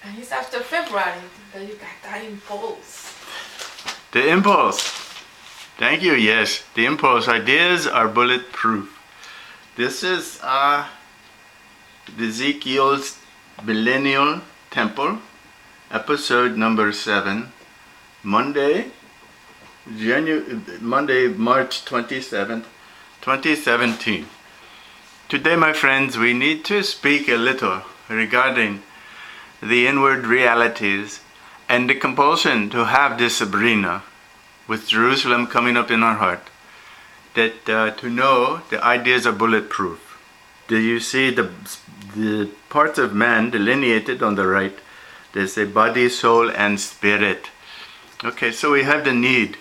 And it's after February that you got that impulse. The impulse. Thank you. Yes, the impulse ideas are bulletproof. This is Ezekiel's Millennial Temple, episode number 7, Monday, March 27th, 2017. Today, my friends, we need to speak a little regarding the inward realities and the compulsion to have this Sabrina, with Jerusalem coming up in our heart, that to know the ideas are bulletproof. Do you see the parts of man delineated on the right? There's a body, soul, and spirit. Okay, so we have the need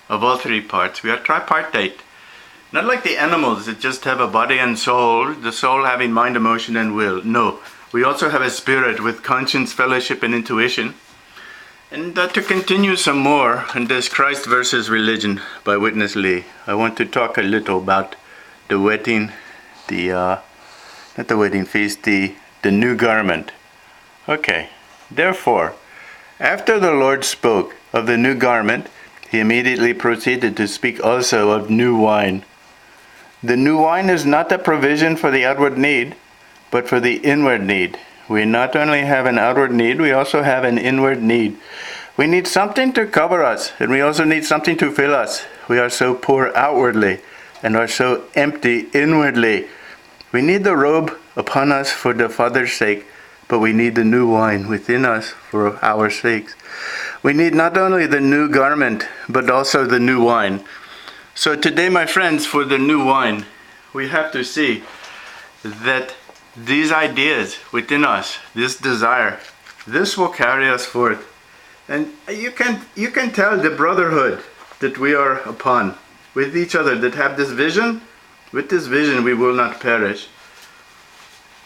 of all three parts. We are tripartite. Not like the animals that just have a body and soul, the soul having mind, emotion, and will. No, we also have a spirit with conscience, fellowship, and intuition. And to continue some more on this Christ versus Religion by Witness Lee, I want to talk a little about the wedding, not the wedding feast, the new garment. Okay, therefore, after the Lord spoke of the new garment, he immediately proceeded to speak also of new wine. The new wine is not a provision for the outward need, but for the inward need. We not only have an outward need, we also have an inward need. We need something to cover us, and we also need something to fill us. We are so poor outwardly, and are so empty inwardly. We need the robe upon us for the Father's sake, but we need the new wine within us for our sakes. We need not only the new garment, but also the new wine. So today, my friends, for the new wine, we have to see that these ideas within us, this desire, this will carry us forth. And you can tell the brotherhood that we are upon with each other that have this vision. With this vision, we will not perish.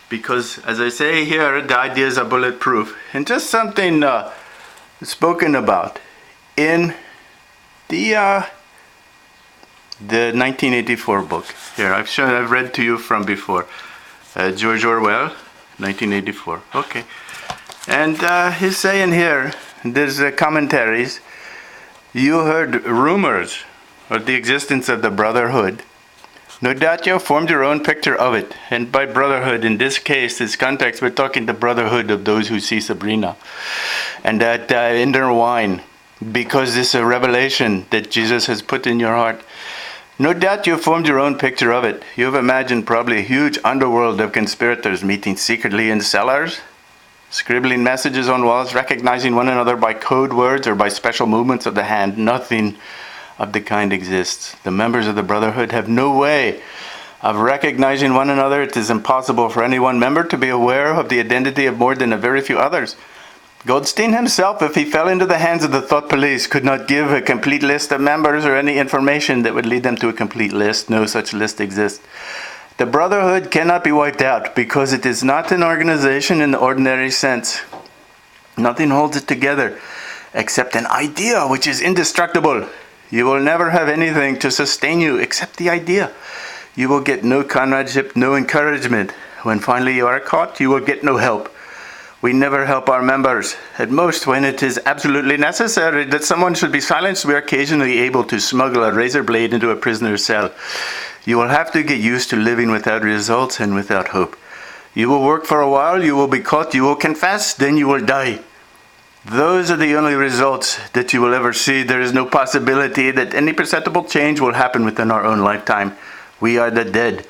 Because, as I say here, the ideas are bulletproof. And just something spoken about in the 1984 book. Here, I've read to you from before. George Orwell, 1984. Okay. And he's saying here, there's commentaries, you heard rumors of the existence of the brotherhood. No doubt you formed your own picture of it. And by brotherhood, in this case, this context, we're talking the brotherhood of those who see Sabrina. And that in their wine, because this is a revelation that Jesus has put in your heart. No doubt you formed your own picture of it. You've imagined probably a huge underworld of conspirators meeting secretly in cellars, scribbling messages on walls, recognizing one another by code words or by special movements of the hand. Nothing of the kind exists. The members of the Brotherhood have no way of recognizing one another. It is impossible for any one member to be aware of the identity of more than a very few others. Goldstein himself, if he fell into the hands of the thought police, could not give a complete list of members or any information that would lead them to a complete list. No such list exists. The Brotherhood cannot be wiped out because it is not an organization in the ordinary sense. Nothing holds it together except an idea which is indestructible. You will never have anything to sustain you except the idea. You will get no comradeship, no encouragement. When finally you are caught, you will get no help. We never help our members. At most, when it is absolutely necessary that someone should be silenced, we are occasionally able to smuggle a razor blade into a prisoner's cell. You will have to get used to living without results and without hope. You will work for a while, you will be caught, you will confess, then you will die. Those are the only results that you will ever see. There is no possibility that any perceptible change will happen within our own lifetime. We are the dead.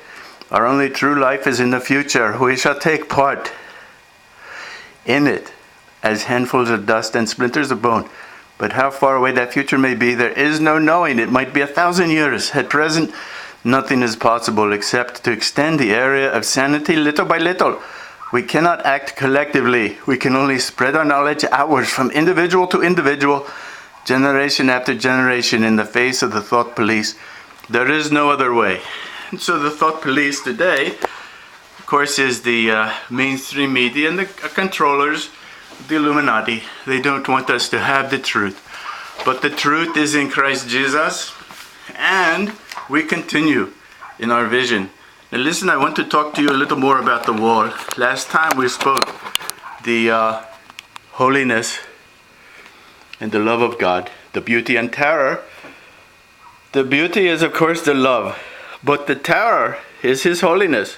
Our only true life is in the future. We shall take part in it as handfuls of dust and splinters of bone. But how far away that future may be, there is no knowing. It might be 1,000 years. At present, nothing is possible except to extend the area of sanity little by little. We cannot act collectively. We can only spread our knowledge outwards from individual to individual, generation after generation, in the face of the thought police. There is no other way. And so the thought police today, of course, is the mainstream media and the controllers, the Illuminati. They don't want us to have the truth. But the truth is in Christ Jesus, and we continue in our vision. Now listen, I want to talk to you a little more about the wall. Last time we spoke, the holiness and the love of God, the beauty and terror. The beauty is, of course, the love, but the terror is His holiness.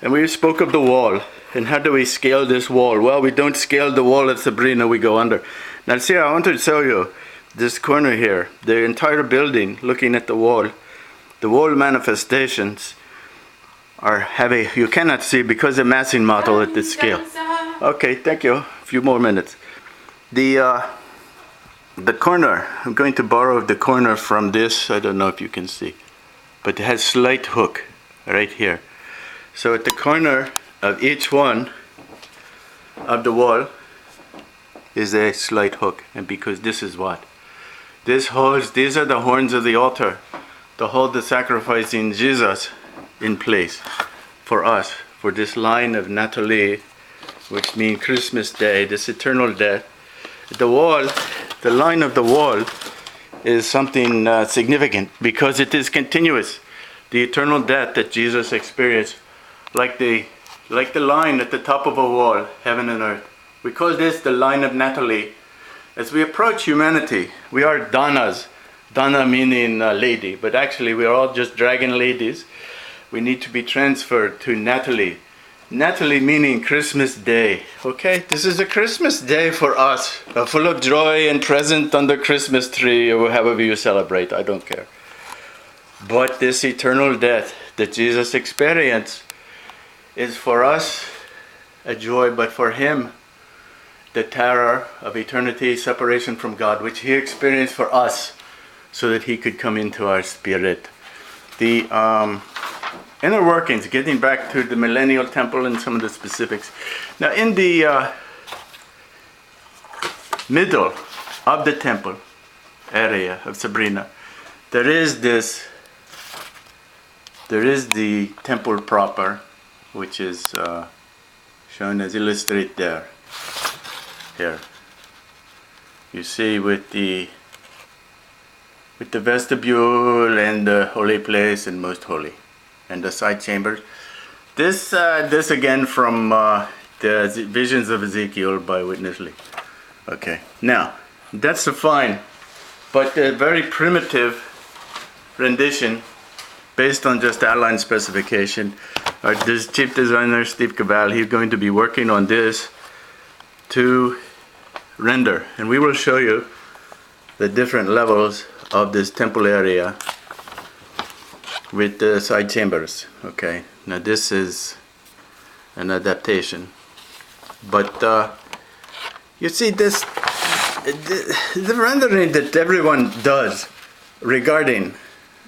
And we spoke of the wall. And how do we scale this wall? Well, we don't scale the wall at Sabrina, we go under. Now see, I want to show you this corner here, the entire building, looking at the wall manifestations are heavy. You cannot see because the massing model at this scale. Okay, thank you. A few more minutes. The corner, I'm going to borrow the corner from this. I don't know if you can see, but it has slight hook right here. So at the corner of each one of the wall is a slight hook, and because this is what? These are the horns of the altar to hold the sacrificing Jesus in place for us, for this line of Natalie, which means Christmas Day, this eternal day. The wall, the line of the wall is something significant because it is continuous. The eternal death that Jesus experienced, like the line at the top of a wall, heaven and earth. We call this the line of Natalie. As we approach humanity, we are Donnas. Donna meaning lady, but actually we are all just dragon ladies. We need to be transferred to Natalie. Natalie meaning Christmas Day. Okay, this is a Christmas day for us, full of joy and present under Christmas tree, or however you celebrate, I don't care. But this eternal death that Jesus experienced is for us a joy, but for Him, the terror of eternity, separation from God, which He experienced for us, so that He could come into our spirit. The inner workings, getting back to the Millennial temple and some of the specifics. Now in the middle of the temple area of Sabrina, there is the temple proper, which is shown as illustrated there. Here. You see with the vestibule and the holy place and most holy, and the side chambers. This again from the visions of Ezekiel by Witness Lee. Okay, now that's a fine, but a very primitive rendition based on just outline specification. This chief designer Steve Cabal, he's going to be working on this to render, and we will show you the different levels of this temple area with the side chambers. Okay, now this is an adaptation, but you see this, the rendering that everyone does regarding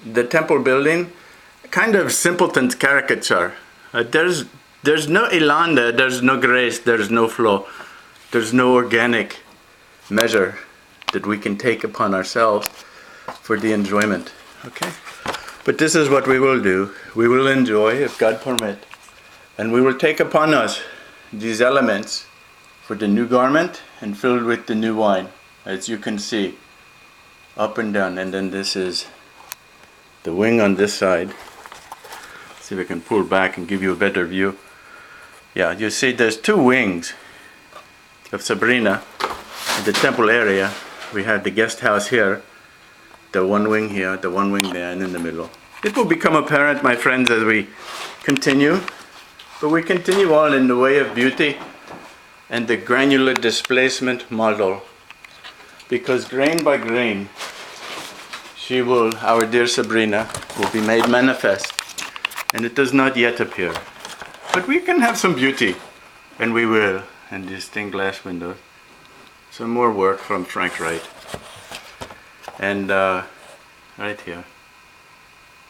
the temple building, kind of simpleton's caricature. There's no elan there, there's no grace, there's no flow, there's no organic measure that we can take upon ourselves for the enjoyment. Okay, but this is what we will do. We will enjoy, if God permit, and we will take upon us these elements for the new garment and filled with the new wine, as you can see, up and down. And then this is the wing on this side. See if I can pull back and give you a better view. Yeah, you see there's two wings of Sabrina in the temple area. We have the guest house here, the one wing here, the one wing there, and in the middle. It will become apparent, my friends, as we continue, but we continue on in the way of beauty and the granular displacement model, because grain by grain, our dear Sabrina, will be made manifest, and it does not yet appear. But we can have some beauty, and we will, and these stained glass windows. Some more work from Frank Wright. And right here,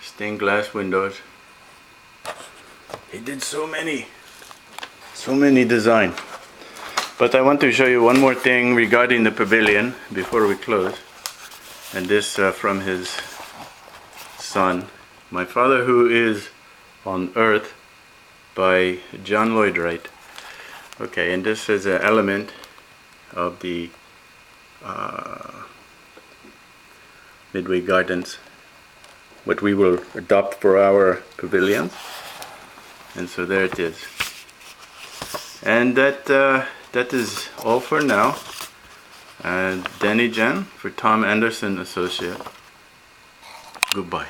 stained glass windows. He did so many design. But I want to show you one more thing regarding the pavilion before we close. And this from his son, My Father Who Is on Earth, by John Lloyd Wright. Okay, and this is an element of the Midway Gardens, what we will adopt for our pavilions. And so there it is. And that that is all for now. Danny Jen for Tom Anderson Associate. Goodbye.